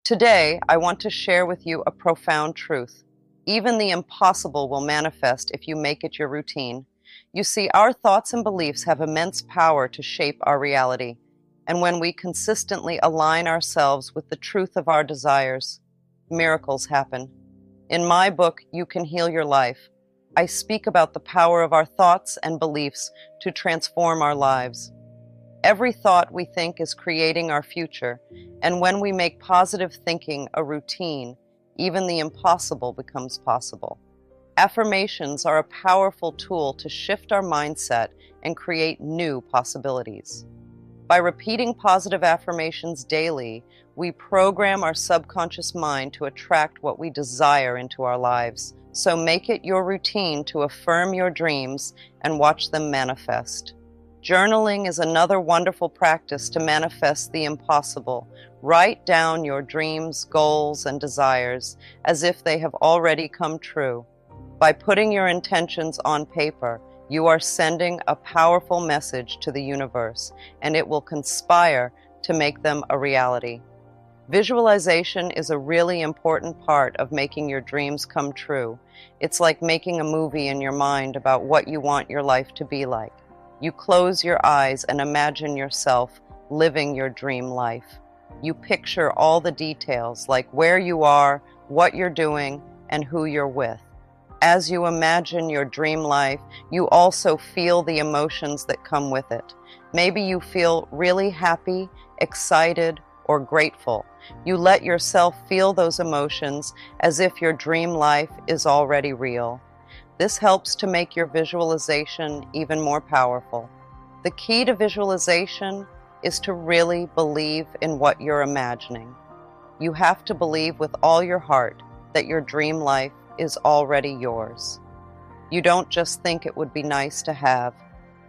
Today, I want to share with you a profound truth. Even the impossible will manifest if you make it your routine. You see, our thoughts and beliefs have immense power to shape our reality. And when we consistently align ourselves with the truth of our desires, miracles happen. In my book, You Can Heal Your Life, I speak about the power of our thoughts and beliefs to transform our lives. Every thought we think is creating our future, and when we make positive thinking a routine, even the impossible becomes possible. Affirmations are a powerful tool to shift our mindset and create new possibilities. By repeating positive affirmations daily, we program our subconscious mind to attract what we desire into our lives. So make it your routine to affirm your dreams and watch them manifest. Journaling is another wonderful practice to manifest the impossible. Write down your dreams, goals, and desires as if they have already come true. By putting your intentions on paper, you are sending a powerful message to the universe, and it will conspire to make them a reality. Visualization is a really important part of making your dreams come true. It's like making a movie in your mind about what you want your life to be like. You close your eyes and imagine yourself living your dream life. You picture all the details, like where you are, what you're doing, and who you're with. As you imagine your dream life, you also feel the emotions that come with it. Maybe you feel really happy, excited, or grateful. You let yourself feel those emotions as if your dream life is already real. This helps to make your visualization even more powerful. The key to visualization is to really believe in what you're imagining. You have to believe with all your heart that your dream life is already yours. You don't just think it would be nice to have.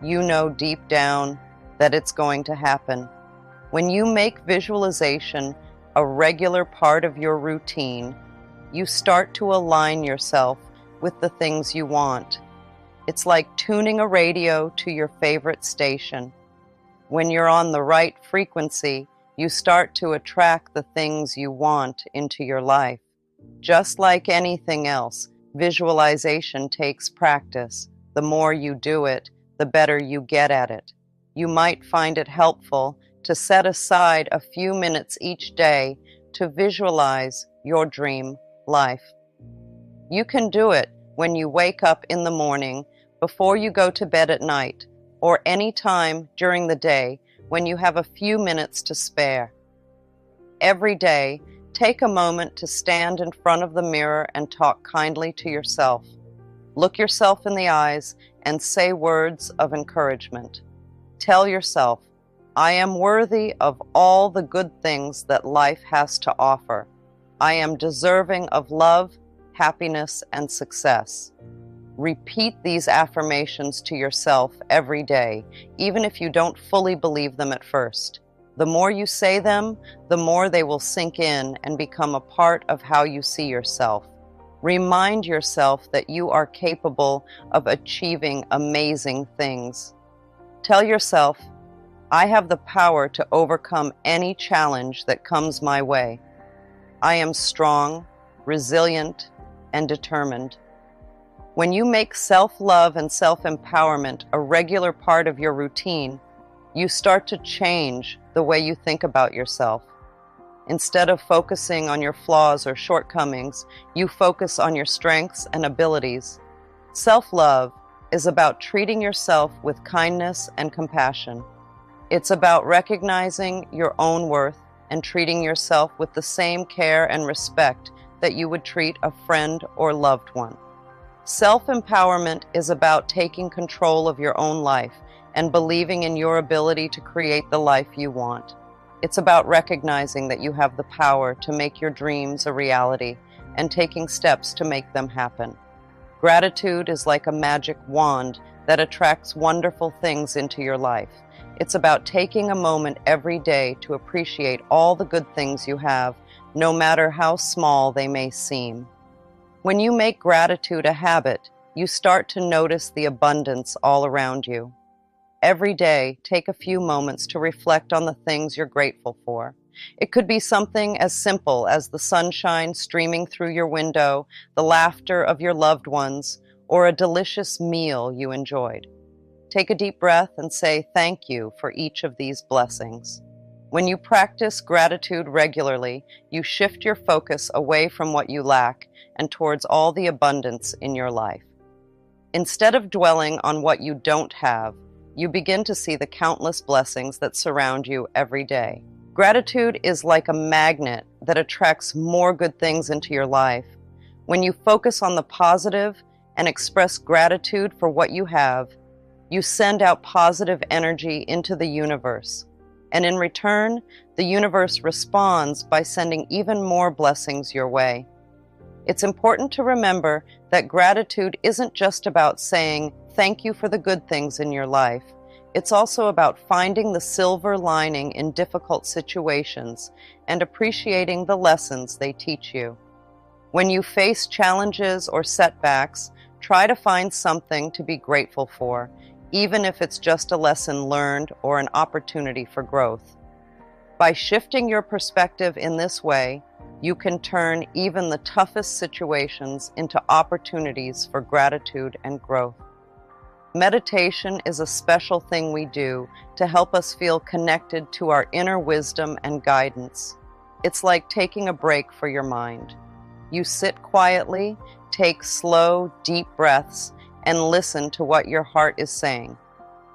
You know deep down that it's going to happen. When you make visualization a regular part of your routine, you start to align yourself with the things you want. It's like tuning a radio to your favorite station. When you're on the right frequency, you start to attract the things you want into your life. Just like anything else, visualization takes practice. The more you do it, the better you get at it. You might find it helpful to set aside a few minutes each day to visualize your dream life. You can do it when you wake up in the morning, before you go to bed at night, or any time during the day when you have a few minutes to spare. Every day, take a moment to stand in front of the mirror and talk kindly to yourself. Look yourself in the eyes and say words of encouragement. Tell yourself, I am worthy of all the good things that life has to offer. I am deserving of love, happiness, and success. Repeat these affirmations to yourself every day, even if you don't fully believe them at first. The more you say them, the more they will sink in and become a part of how you see yourself. Remind yourself that you are capable of achieving amazing things. Tell yourself, I have the power to overcome any challenge that comes my way. I am strong, resilient, and determined. When you make self-love and self-empowerment a regular part of your routine, you start to change the way you think about yourself. Instead of focusing on your flaws or shortcomings, you focus on your strengths and abilities. Self-love is about treating yourself with kindness and compassion. It's about recognizing your own worth and treating yourself with the same care and respect that you would treat a friend or loved one. Self-empowerment is about taking control of your own life and believing in your ability to create the life you want. It's about recognizing that you have the power to make your dreams a reality and taking steps to make them happen. Gratitude is like a magic wand that attracts wonderful things into your life. It's about taking a moment every day to appreciate all the good things you have, no matter how small they may seem. When you make gratitude a habit, you start to notice the abundance all around you. Every day, take a few moments to reflect on the things you're grateful for. It could be something as simple as the sunshine streaming through your window, the laughter of your loved ones, or a delicious meal you enjoyed. Take a deep breath and say thank you for each of these blessings. When you practice gratitude regularly, you shift your focus away from what you lack and towards all the abundance in your life. Instead of dwelling on what you don't have, you begin to see the countless blessings that surround you every day. Gratitude is like a magnet that attracts more good things into your life. When you focus on the positive and express gratitude for what you have, you send out positive energy into the universe. And in return, the universe responds by sending even more blessings your way. It's important to remember that gratitude isn't just about saying thank you for the good things in your life. It's also about finding the silver lining in difficult situations and appreciating the lessons they teach you. When you face challenges or setbacks, try to find something to be grateful for, even if it's just a lesson learned or an opportunity for growth. By shifting your perspective in this way, you can turn even the toughest situations into opportunities for gratitude and growth. Meditation is a special thing we do to help us feel connected to our inner wisdom and guidance. It's like taking a break for your mind. You sit quietly, take slow, deep breaths, and listen to what your heart is saying.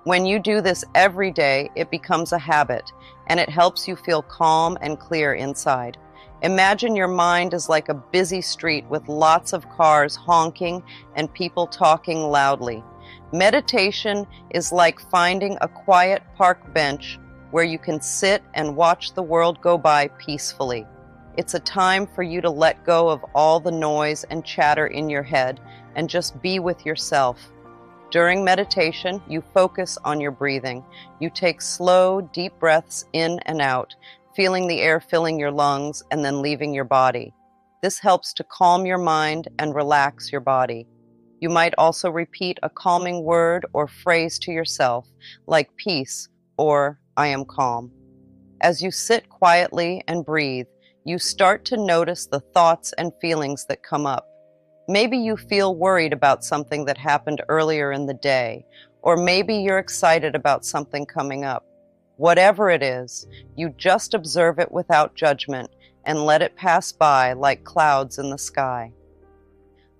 When you do this every day, it becomes a habit, and it helps you feel calm and clear inside. Imagine your mind is like a busy street with lots of cars honking and people talking loudly. Meditation is like finding a quiet park bench where you can sit and watch the world go by peacefully. It's a time for you to let go of all the noise and chatter in your head and just be with yourself. During meditation, you focus on your breathing. You take slow, deep breaths in and out, feeling the air filling your lungs and then leaving your body. This helps to calm your mind and relax your body. You might also repeat a calming word or phrase to yourself, like peace or I am calm. As you sit quietly and breathe, you start to notice the thoughts and feelings that come up. Maybe you feel worried about something that happened earlier in the day, or maybe you're excited about something coming up. Whatever it is, you just observe it without judgment and let it pass by like clouds in the sky.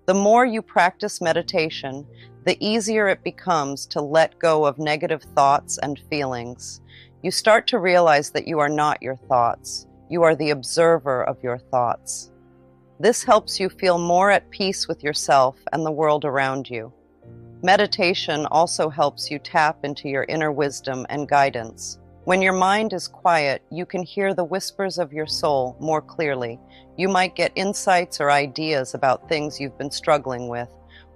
The more you practice meditation, the easier it becomes to let go of negative thoughts and feelings. You start to realize that you are not your thoughts. You are the observer of your thoughts. This helps you feel more at peace with yourself and the world around you. Meditation also helps you tap into your inner wisdom and guidance. When your mind is quiet, you can hear the whispers of your soul more clearly. You might get insights or ideas about things you've been struggling with,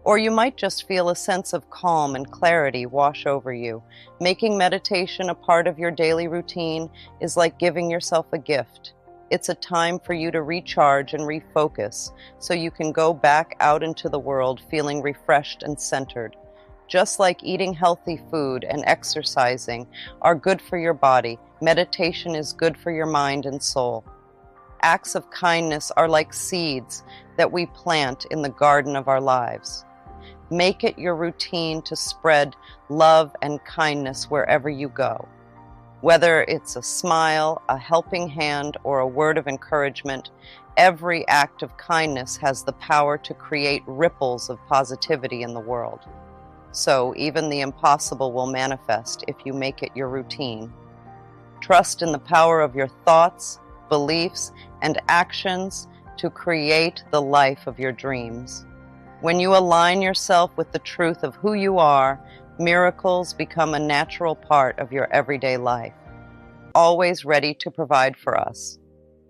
or you might just feel a sense of calm and clarity wash over you. Making meditation a part of your daily routine is like giving yourself a gift. It's a time for you to recharge and refocus so you can go back out into the world feeling refreshed and centered. Just like eating healthy food and exercising are good for your body, meditation is good for your mind and soul. Acts of kindness are like seeds that we plant in the garden of our lives. Make it your routine to spread love and kindness wherever you go. Whether it's a smile, a helping hand, or a word of encouragement, every act of kindness has the power to create ripples of positivity in the world. So even the impossible will manifest if you make it your routine. Trust in the power of your thoughts, beliefs, and actions to create the life of your dreams. When you align yourself with the truth of who you are, miracles become a natural part of your everyday life, always ready to provide for us.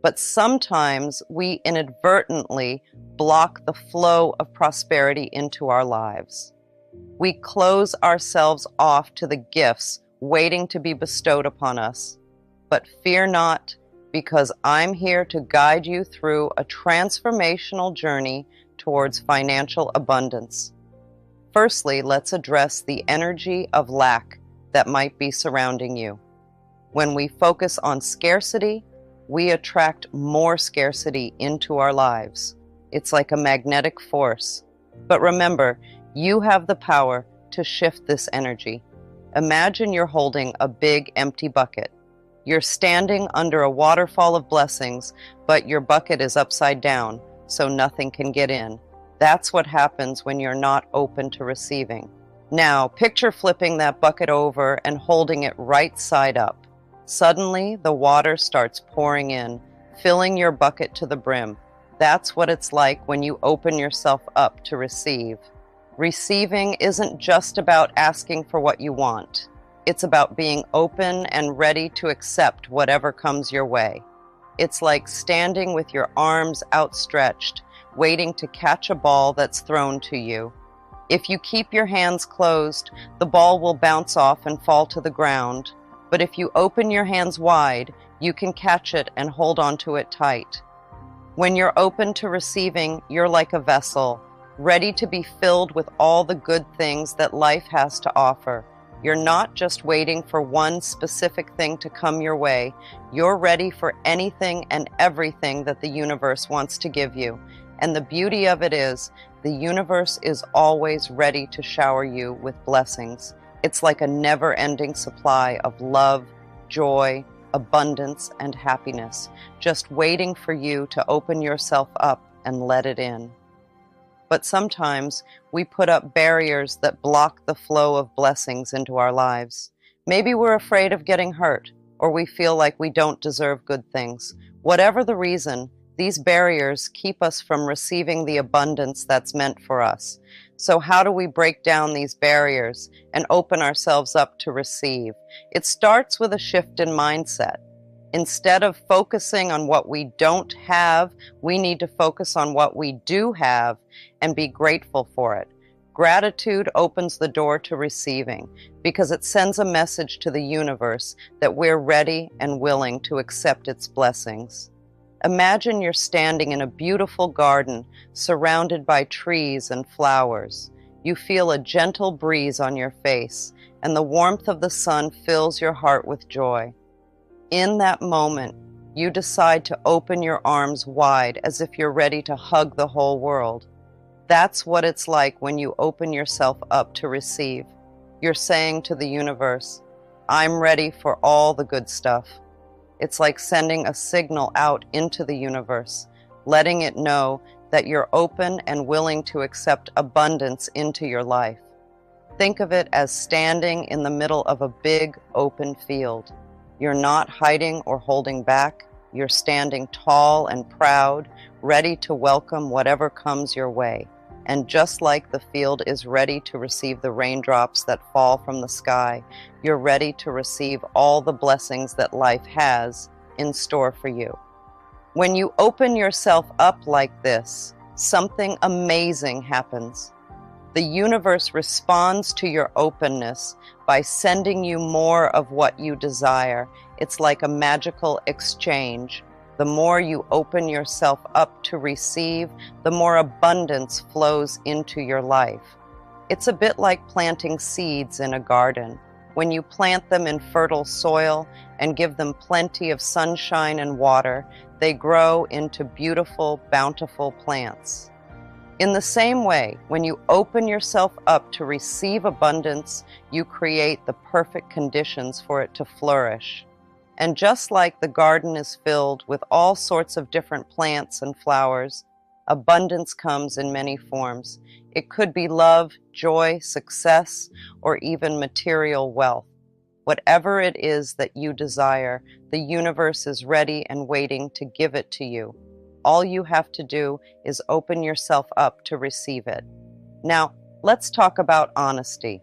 But sometimes we inadvertently block the flow of prosperity into our lives. We close ourselves off to the gifts waiting to be bestowed upon us. But fear not, because I'm here to guide you through a transformational journey towards financial abundance. Firstly, let's address the energy of lack that might be surrounding you. When we focus on scarcity, we attract more scarcity into our lives. It's like a magnetic force. But remember, you have the power to shift this energy. Imagine you're holding a big empty bucket. You're standing under a waterfall of blessings, but your bucket is upside down, so nothing can get in. That's what happens when you're not open to receiving. Now, picture flipping that bucket over and holding it right side up. Suddenly, the water starts pouring in, filling your bucket to the brim. That's what it's like when you open yourself up to receive. Receiving isn't just about asking for what you want. It's about being open and ready to accept whatever comes your way. It's like standing with your arms outstretched, waiting to catch a ball that's thrown to you. If you keep your hands closed, the ball will bounce off and fall to the ground. But if you open your hands wide, you can catch it and hold onto it tight. When you're open to receiving, you're like a vessel, ready to be filled with all the good things that life has to offer. You're not just waiting for one specific thing to come your way. You're ready for anything and everything that the universe wants to give you. And the beauty of it is, the universe is always ready to shower you with blessings. It's like a never-ending supply of love, joy, abundance, and happiness, just waiting for you to open yourself up and let it in. But sometimes we put up barriers that block the flow of blessings into our lives. Maybe we're afraid of getting hurt, or we feel like we don't deserve good things. Whatever the reason, these barriers keep us from receiving the abundance that's meant for us. So how do we break down these barriers and open ourselves up to receive? It starts with a shift in mindset. Instead of focusing on what we don't have, we need to focus on what we do have and be grateful for it. Gratitude opens the door to receiving because it sends a message to the universe that we're ready and willing to accept its blessings. Imagine you're standing in a beautiful garden surrounded by trees and flowers. You feel a gentle breeze on your face, and the warmth of the sun fills your heart with joy. In that moment, you decide to open your arms wide as if you're ready to hug the whole world. That's what it's like when you open yourself up to receive. You're saying to the universe, I'm ready for all the good stuff. It's like sending a signal out into the universe, letting it know that you're open and willing to accept abundance into your life. Think of it as standing in the middle of a big open field. You're not hiding or holding back. You're standing tall and proud, ready to welcome whatever comes your way. And just like the field is ready to receive the raindrops that fall from the sky, you're ready to receive all the blessings that life has in store for you. When you open yourself up like this, something amazing happens. The universe responds to your openness by sending you more of what you desire. It's like a magical exchange. The more you open yourself up to receive, the more abundance flows into your life. It's a bit like planting seeds in a garden. When you plant them in fertile soil and give them plenty of sunshine and water, they grow into beautiful, bountiful plants. In the same way, when you open yourself up to receive abundance, you create the perfect conditions for it to flourish. And just like the garden is filled with all sorts of different plants and flowers, abundance comes in many forms. It could be love, joy, success, or even material wealth. Whatever it is that you desire, the universe is ready and waiting to give it to you. All you have to do is open yourself up to receive it. Now, let's talk about honesty.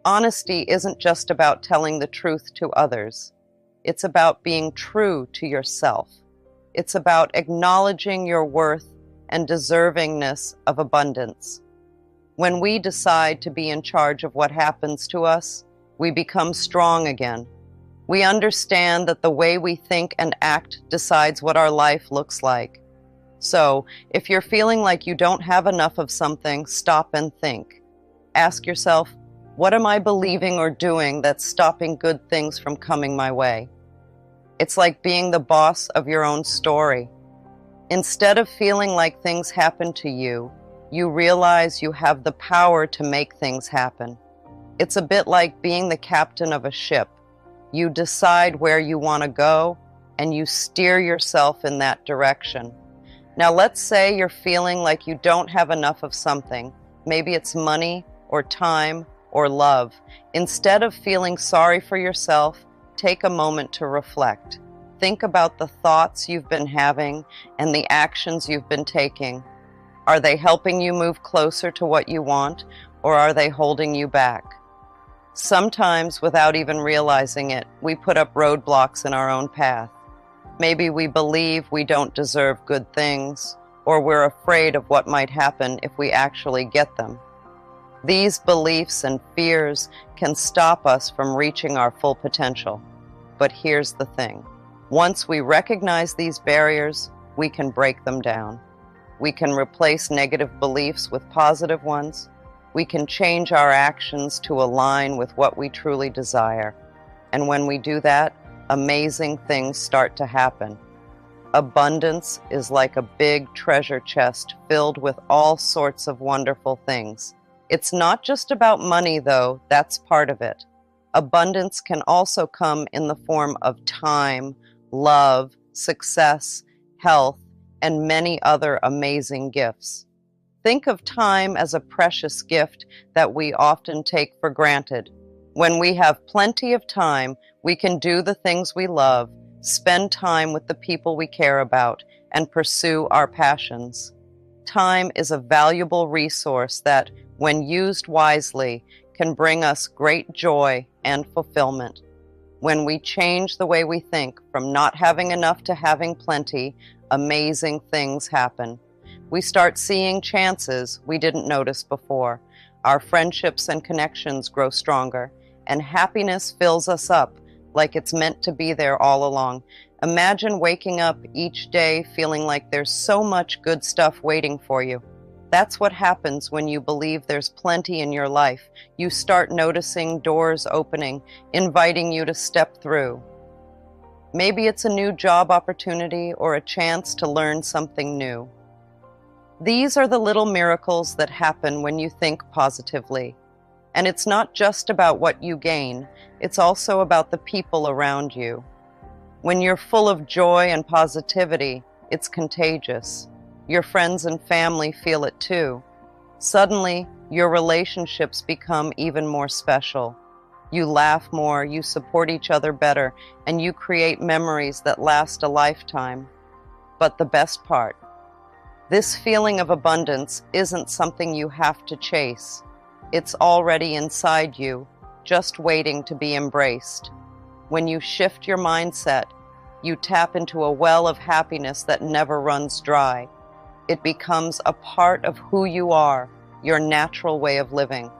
Honesty isn't just about telling the truth to others. It's about being true to yourself. It's about acknowledging your worth and deservingness of abundance. When we decide to be in charge of what happens to us, we become strong again. We understand that the way we think and act decides what our life looks like. So, if you're feeling like you don't have enough of something, stop and think. Ask yourself, what am I believing or doing that's stopping good things from coming my way? It's like being the boss of your own story. Instead of feeling like things happen to you, you realize you have the power to make things happen. It's a bit like being the captain of a ship. You decide where you want to go, and you steer yourself in that direction. Now, let's say you're feeling like you don't have enough of something. Maybe it's money or time or love. Instead of feeling sorry for yourself, take a moment to reflect. Think about the thoughts you've been having and the actions you've been taking. Are they helping you move closer to what you want, or are they holding you back? Sometimes, without even realizing it, we put up roadblocks in our own path. Maybe we believe we don't deserve good things, or we're afraid of what might happen if we actually get them. These beliefs and fears can stop us from reaching our full potential. But here's the thing. Once we recognize these barriers, we can break them down. We can replace negative beliefs with positive ones. We can change our actions to align with what we truly desire. And when we do that, amazing things start to happen. Abundance is like a big treasure chest filled with all sorts of wonderful things. It's not just about money, though. That's part of it. Abundance can also come in the form of time, love, success, health, and many other amazing gifts. Think of time as a precious gift that we often take for granted. When we have plenty of time, we can do the things we love, spend time with the people we care about, and pursue our passions. Time is a valuable resource that, when used wisely, can bring us great joy and fulfillment. When we change the way we think from not having enough to having plenty, amazing things happen. We start seeing chances we didn't notice before. Our friendships and connections grow stronger, and happiness fills us up like it's meant to be there all along. Imagine waking up each day feeling like there's so much good stuff waiting for you. That's what happens when you believe there's plenty in your life. You start noticing doors opening, inviting you to step through. Maybe it's a new job opportunity or a chance to learn something new. These are the little miracles that happen when you think positively. And it's not just about what you gain, it's also about the people around you. When you're full of joy and positivity, it's contagious. Your friends and family feel it too. Suddenly, your relationships become even more special. You laugh more, you support each other better, and you create memories that last a lifetime. But the best part, this feeling of abundance isn't something you have to chase. It's already inside you, just waiting to be embraced. When you shift your mindset, you tap into a well of happiness that never runs dry. It becomes a part of who you are, your natural way of living.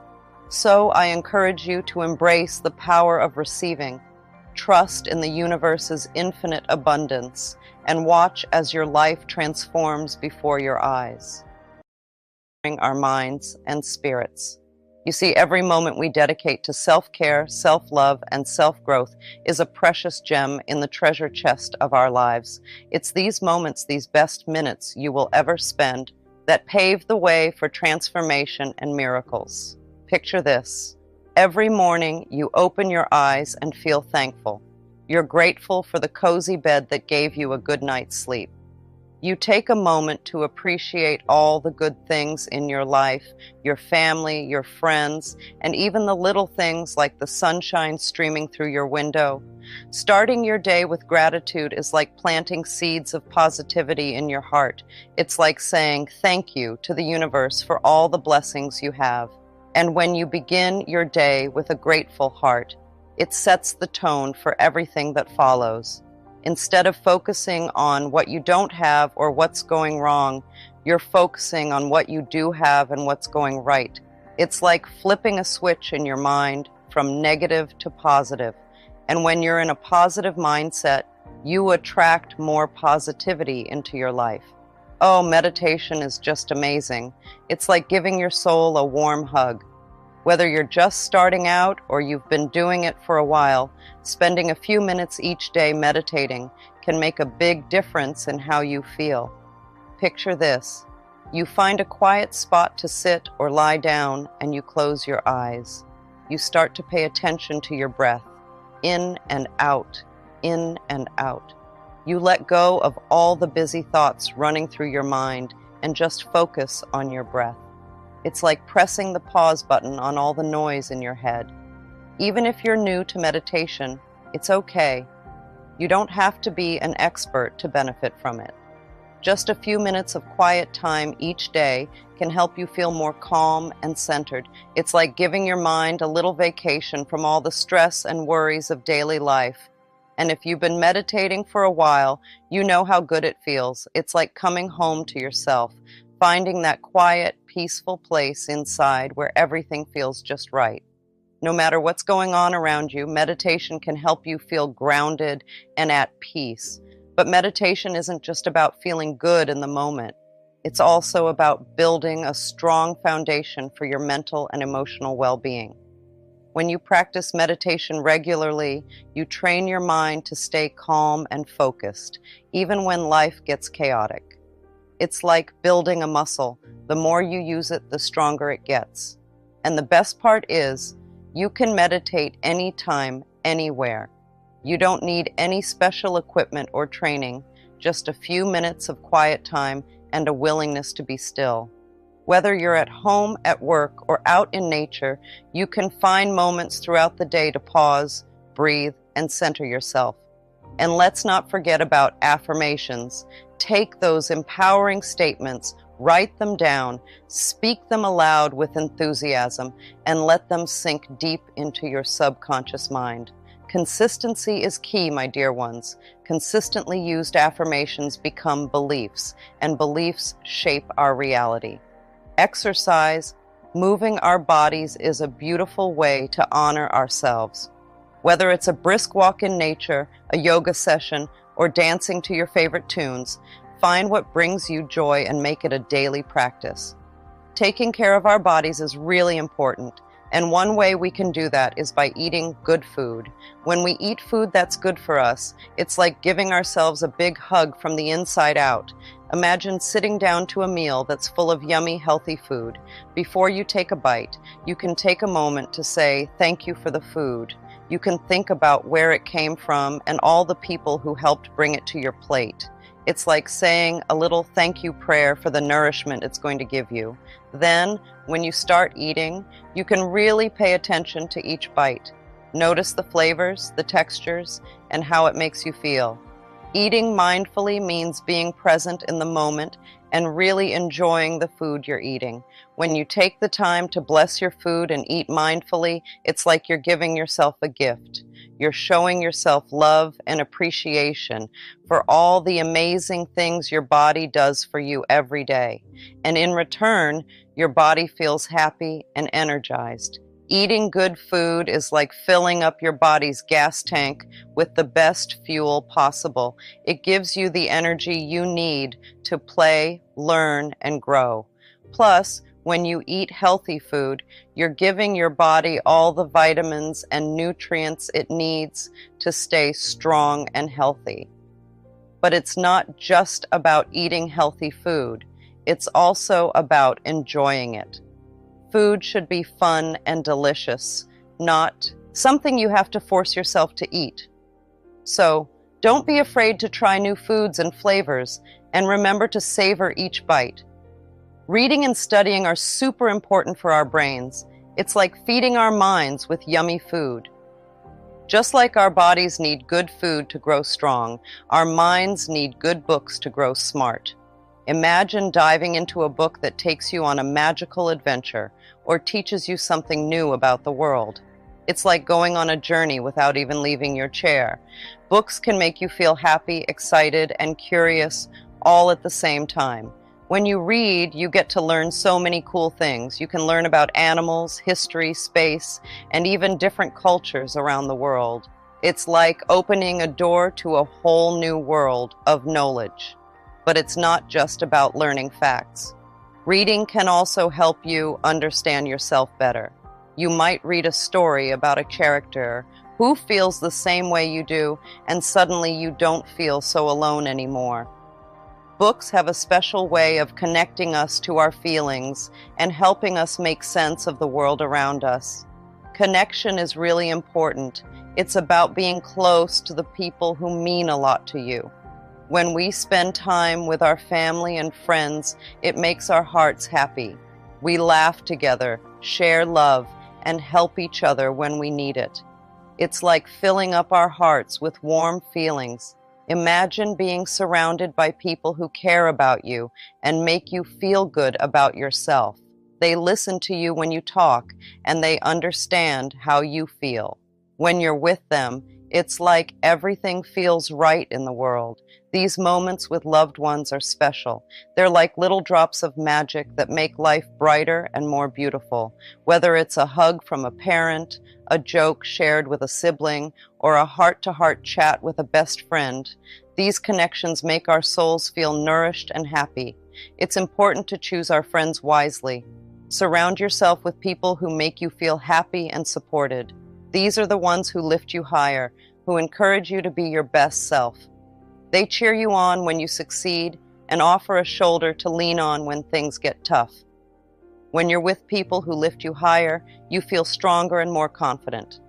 So I encourage you to embrace the power of receiving, trust in the universe's infinite abundance, and watch as your life transforms before your eyes. Our minds and spirits. You see, every moment we dedicate to self-care, self-love, and self-growth is a precious gem in the treasure chest of our lives. It's these moments, these best minutes you will ever spend, that pave the way for transformation and miracles. Picture this. Every morning you open your eyes and feel thankful. You're grateful for the cozy bed that gave you a good night's sleep. You take a moment to appreciate all the good things in your life, your family, your friends, and even the little things like the sunshine streaming through your window. Starting your day with gratitude is like planting seeds of positivity in your heart. It's like saying thank you to the universe for all the blessings you have. And when you begin your day with a grateful heart, it sets the tone for everything that follows. Instead of focusing on what you don't have or what's going wrong, you're focusing on what you do have and what's going right. It's like flipping a switch in your mind from negative to positive. And when you're in a positive mindset, you attract more positivity into your life. Oh, meditation is just amazing. It's like giving your soul a warm hug. Whether you're just starting out or you've been doing it for a while, spending a few minutes each day meditating can make a big difference in how you feel. Picture this. You find a quiet spot to sit or lie down and you close your eyes. You start to pay attention to your breath, in and out, in and out. You let go of all the busy thoughts running through your mind and just focus on your breath. It's like pressing the pause button on all the noise in your head. Even if you're new to meditation, it's okay. You don't have to be an expert to benefit from it. Just a few minutes of quiet time each day can help you feel more calm and centered. It's like giving your mind a little vacation from all the stress and worries of daily life. And if you've been meditating for a while, you know how good it feels. It's like coming home to yourself, finding that quiet, peaceful place inside where everything feels just right. No matter what's going on around you, meditation can help you feel grounded and at peace. But meditation isn't just about feeling good in the moment. It's also about building a strong foundation for your mental and emotional well-being. When you practice meditation regularly, you train your mind to stay calm and focused, even when life gets chaotic. It's like building a muscle. The more you use it, the stronger it gets. And the best part is, you can meditate anytime, anywhere. You don't need any special equipment or training, just a few minutes of quiet time and a willingness to be still. Whether you're at home, at work, or out in nature, you can find moments throughout the day to pause, breathe, and center yourself. And let's not forget about affirmations. Take those empowering statements, write them down, speak them aloud with enthusiasm, and let them sink deep into your subconscious mind. Consistency is key, my dear ones. Consistently used affirmations become beliefs, and beliefs shape our reality. Exercise, moving our bodies, is a beautiful way to honor ourselves. Whether it's a brisk walk in nature, a yoga session, or dancing to your favorite tunes, find what brings you joy and make it a daily practice. Taking care of our bodies is really important, and one way we can do that is by eating good food. When we eat food that's good for us, it's like giving ourselves a big hug from the inside out. Imagine sitting down to a meal that's full of yummy, healthy food. Before you take a bite, you can take a moment to say, "Thank you for the food." You can think about where it came from and all the people who helped bring it to your plate. It's like saying a little thank you prayer for the nourishment it's going to give you. Then, when you start eating, you can really pay attention to each bite. Notice the flavors, the textures, and how it makes you feel. Eating mindfully means being present in the moment and really enjoying the food you're eating. When you take the time to bless your food and eat mindfully, it's like you're giving yourself a gift. You're showing yourself love and appreciation for all the amazing things your body does for you every day. And in return, your body feels happy and energized. Eating good food is like filling up your body's gas tank with the best fuel possible. It gives you the energy you need to play, learn, and grow. Plus, when you eat healthy food, you're giving your body all the vitamins and nutrients it needs to stay strong and healthy. But it's not just about eating healthy food. It's also about enjoying it. Food should be fun and delicious, not something you have to force yourself to eat. So, don't be afraid to try new foods and flavors, and remember to savor each bite. Reading and studying are super important for our brains. It's like feeding our minds with yummy food. Just like our bodies need good food to grow strong, our minds need good books to grow smart. Imagine diving into a book that takes you on a magical adventure or teaches you something new about the world. It's like going on a journey without even leaving your chair. Books can make you feel happy, excited, and curious all at the same time. When you read, you get to learn so many cool things. You can learn about animals, history, space, and even different cultures around the world. It's like opening a door to a whole new world of knowledge. But it's not just about learning facts. Reading can also help you understand yourself better. You might read a story about a character who feels the same way you do, and suddenly you don't feel so alone anymore. Books have a special way of connecting us to our feelings and helping us make sense of the world around us. Connection is really important. It's about being close to the people who mean a lot to you. When we spend time with our family and friends, it makes our hearts happy. We laugh together, share love, and help each other when we need it. It's like filling up our hearts with warm feelings. Imagine being surrounded by people who care about you and make you feel good about yourself. They listen to you when you talk, and they understand how you feel. When you're with them, it's like everything feels right in the world. These moments with loved ones are special. They're like little drops of magic that make life brighter and more beautiful. Whether it's a hug from a parent, a joke shared with a sibling, or a heart-to-heart chat with a best friend, these connections make our souls feel nourished and happy. It's important to choose our friends wisely. Surround yourself with people who make you feel happy and supported. These are the ones who lift you higher, who encourage you to be your best self. They cheer you on when you succeed and offer a shoulder to lean on when things get tough. When you're with people who lift you higher, you feel stronger and more confident.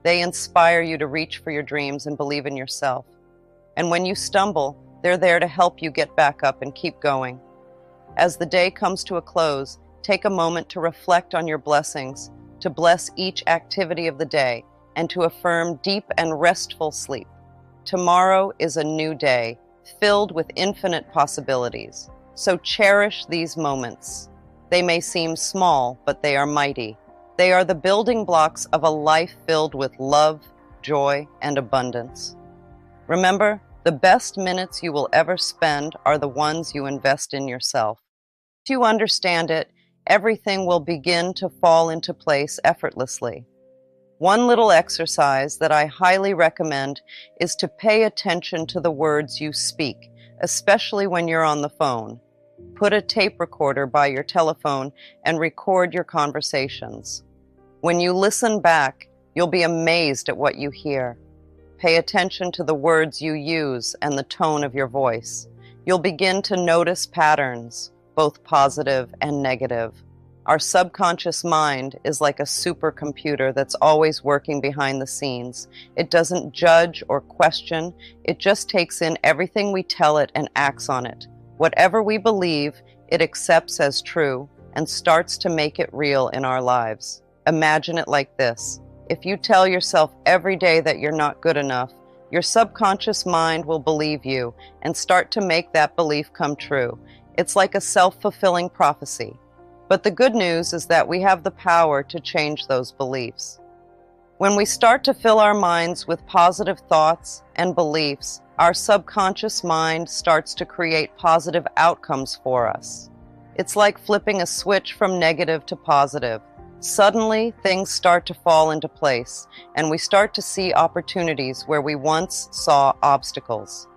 They inspire you to reach for your dreams and believe in yourself. And when you stumble, they're there to help you get back up and keep going. As the day comes to a close, take a moment to reflect on your blessings, to bless each activity of the day, and to affirm deep and restful sleep. Tomorrow is a new day, filled with infinite possibilities. So cherish these moments. They may seem small, but they are mighty. They are the building blocks of a life filled with love, joy, and abundance. Remember, the best minutes you will ever spend are the ones you invest in yourself. If you understand it, everything will begin to fall into place effortlessly. One little exercise that I highly recommend is to pay attention to the words you speak, especially when you're on the phone. Put a tape recorder by your telephone and record your conversations. When you listen back, you'll be amazed at what you hear. Pay attention to the words you use and the tone of your voice. You'll begin to notice patterns, both positive and negative. Our subconscious mind is like a supercomputer that's always working behind the scenes. It doesn't judge or question. It just takes in everything we tell it and acts on it. Whatever we believe, it accepts as true and starts to make it real in our lives. Imagine it like this. If you tell yourself every day that you're not good enough, your subconscious mind will believe you and start to make that belief come true. It's like a self-fulfilling prophecy. But the good news is that we have the power to change those beliefs. When we start to fill our minds with positive thoughts and beliefs, our subconscious mind starts to create positive outcomes for us. It's like flipping a switch from negative to positive. Suddenly, things start to fall into place, and we start to see opportunities where we once saw obstacles.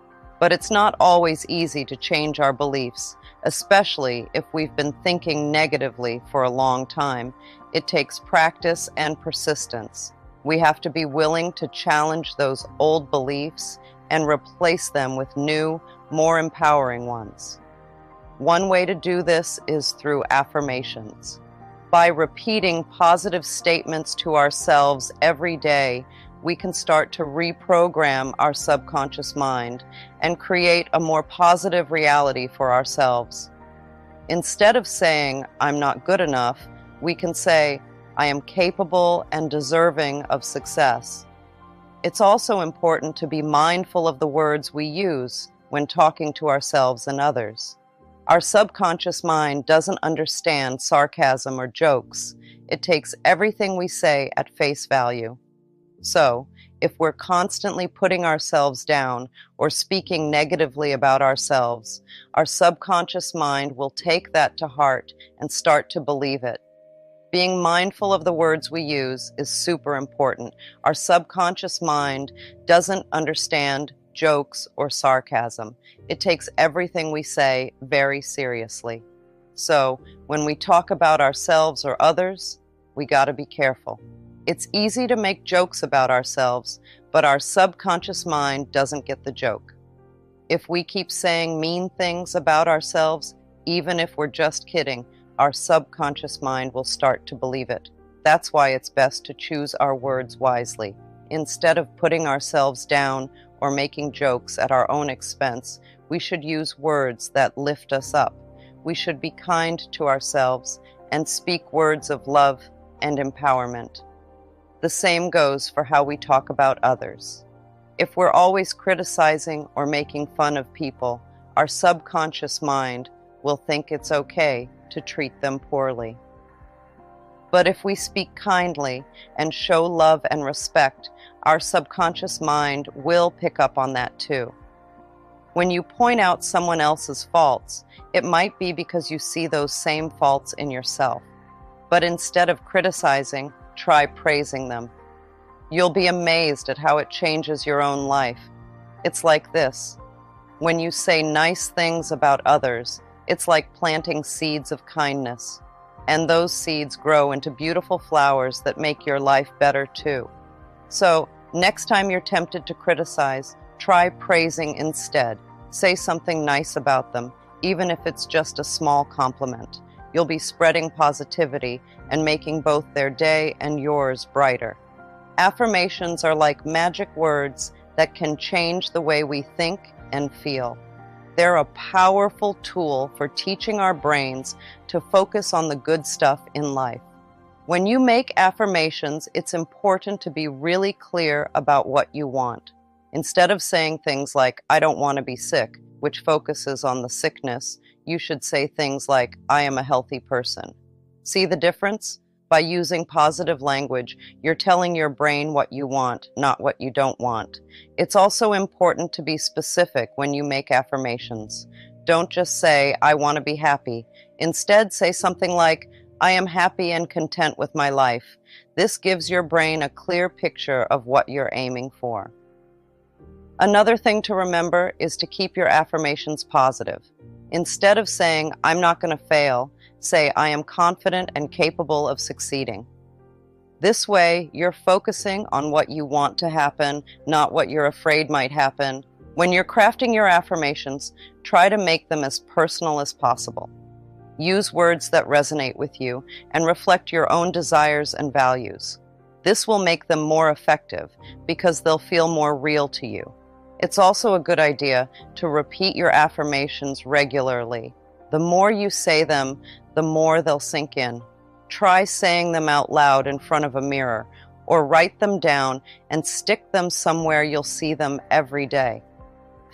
But it's not always easy to change our beliefs, especially if we've been thinking negatively for a long time. It takes practice and persistence. We have to be willing to challenge those old beliefs and replace them with new, more empowering ones. One way to do this is through affirmations. By repeating positive statements to ourselves every day, we can start to reprogram our subconscious mind and create a more positive reality for ourselves. Instead of saying, "I'm not good enough," we can say, "I am capable and deserving of success." It's also important to be mindful of the words we use when talking to ourselves and others. Our subconscious mind doesn't understand sarcasm or jokes. It takes everything we say at face value. So, if we're constantly putting ourselves down or speaking negatively about ourselves, our subconscious mind will take that to heart and start to believe it. Being mindful of the words we use is super important. Our subconscious mind doesn't understand jokes or sarcasm. It takes everything we say very seriously. So, when we talk about ourselves or others, We gotta be careful. It's easy to make jokes about ourselves, but our subconscious mind doesn't get the joke. If we keep saying mean things about ourselves, even if we're just kidding, our subconscious mind will start to believe it. That's why it's best to choose our words wisely. Instead of putting ourselves down or making jokes at our own expense, we should use words that lift us up. We should be kind to ourselves and speak words of love and empowerment. The same goes for how we talk about others. If we're always criticizing or making fun of people, our subconscious mind will think it's okay to treat them poorly. But if we speak kindly and show love and respect, our subconscious mind will pick up on that too. When you point out someone else's faults, it might be because you see those same faults in yourself. But instead of criticizing, try praising them. You'll be amazed at how it changes your own life. It's like this. When you say nice things about others, it's like planting seeds of kindness. And those seeds grow into beautiful flowers that make your life better too. So, next time you're tempted to criticize, try praising instead. Say something nice about them, even if it's just a small compliment. You'll be spreading positivity and making both their day and yours brighter. Affirmations are like magic words that can change the way we think and feel. They're a powerful tool for teaching our brains to focus on the good stuff in life. When you make affirmations, it's important to be really clear about what you want. Instead of saying things like, "I don't want to be sick," which focuses on the sickness, you should say things like, "I am a healthy person." See the difference? By using positive language, you're telling your brain what you want, not what you don't want. It's also important to be specific when you make affirmations. Don't just say, "I want to be happy." Instead, say something like, "I am happy and content with my life." This gives your brain a clear picture of what you're aiming for. Another thing to remember is to keep your affirmations positive. Instead of saying, "I'm not going to fail," say, "I am confident and capable of succeeding." This way, you're focusing on what you want to happen, not what you're afraid might happen. When you're crafting your affirmations, try to make them as personal as possible. Use words that resonate with you and reflect your own desires and values. This will make them more effective because they'll feel more real to you. It's also a good idea to repeat your affirmations regularly. The more you say them, the more they'll sink in. Try saying them out loud in front of a mirror, or write them down and stick them somewhere you'll see them every day.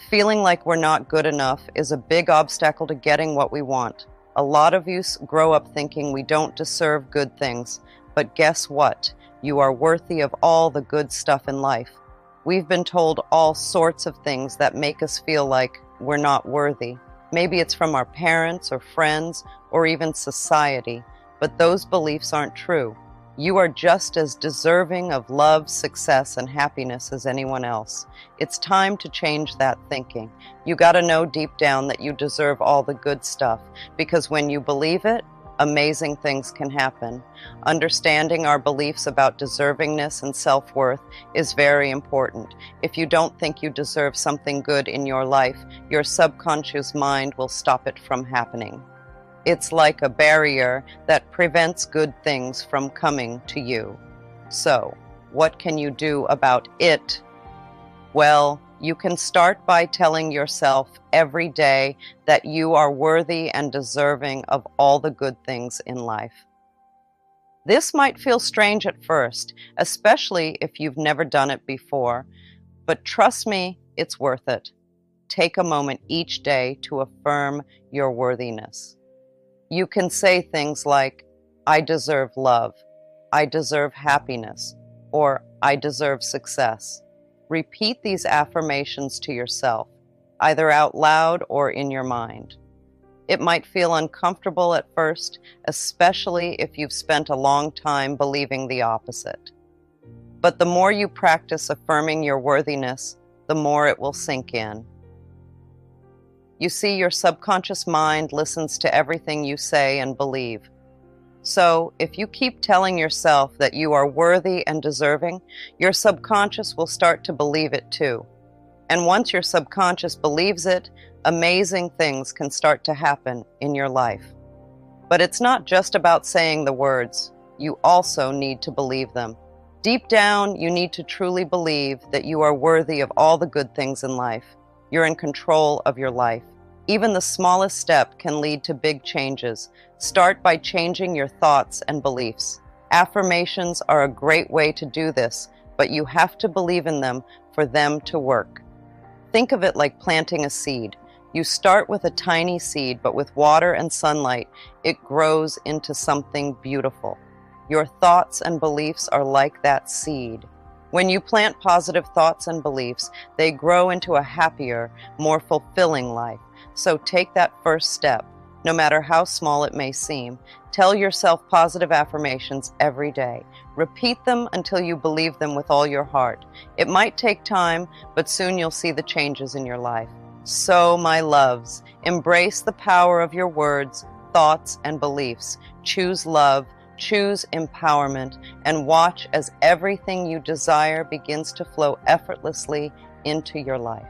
Feeling like we're not good enough is a big obstacle to getting what we want. A lot of us grow up thinking we don't deserve good things, but guess what? You are worthy of all the good stuff in life. We've been told all sorts of things that make us feel like we're not worthy. Maybe it's from our parents or friends or even society, but those beliefs aren't true. You are just as deserving of love, success, and happiness as anyone else. It's time to change that thinking. You gotta know deep down that you deserve all the good stuff, because when you believe it, amazing things can happen. Understanding our beliefs about deservingness and self-worth is very important. If you don't think you deserve something good in your life, your subconscious mind will stop it from happening. It's like a barrier that prevents good things from coming to you. So, what can you do about it? Well, you can start by telling yourself every day that you are worthy and deserving of all the good things in life. This might feel strange at first, especially if you've never done it before, but trust me, it's worth it. Take a moment each day to affirm your worthiness. You can say things like, "I deserve love," "I deserve happiness," or "I deserve success." Repeat these affirmations to yourself, either out loud or in your mind. It might feel uncomfortable at first, especially if you've spent a long time believing the opposite. But the more you practice affirming your worthiness, the more it will sink in. You see, your subconscious mind listens to everything you say and believe. So, if you keep telling yourself that you are worthy and deserving, your subconscious will start to believe it too. And once your subconscious believes it, amazing things can start to happen in your life. But it's not just about saying the words, you also need to believe them. Deep down, you need to truly believe that you are worthy of all the good things in life. You're in control of your life. Even the smallest step can lead to big changes. Start by changing your thoughts and beliefs. Affirmations are a great way to do this, but you have to believe in them for them to work. Think of it like planting a seed. You start with a tiny seed, but with water and sunlight, it grows into something beautiful. Your thoughts and beliefs are like that seed. When you plant positive thoughts and beliefs, they grow into a happier, more fulfilling life. So take that first step, no matter how small it may seem. Tell yourself positive affirmations every day. Repeat them until you believe them with all your heart. It might take time, but soon you'll see the changes in your life. So, my loves, embrace the power of your words, thoughts, and beliefs. Choose love, choose empowerment, and watch as everything you desire begins to flow effortlessly into your life.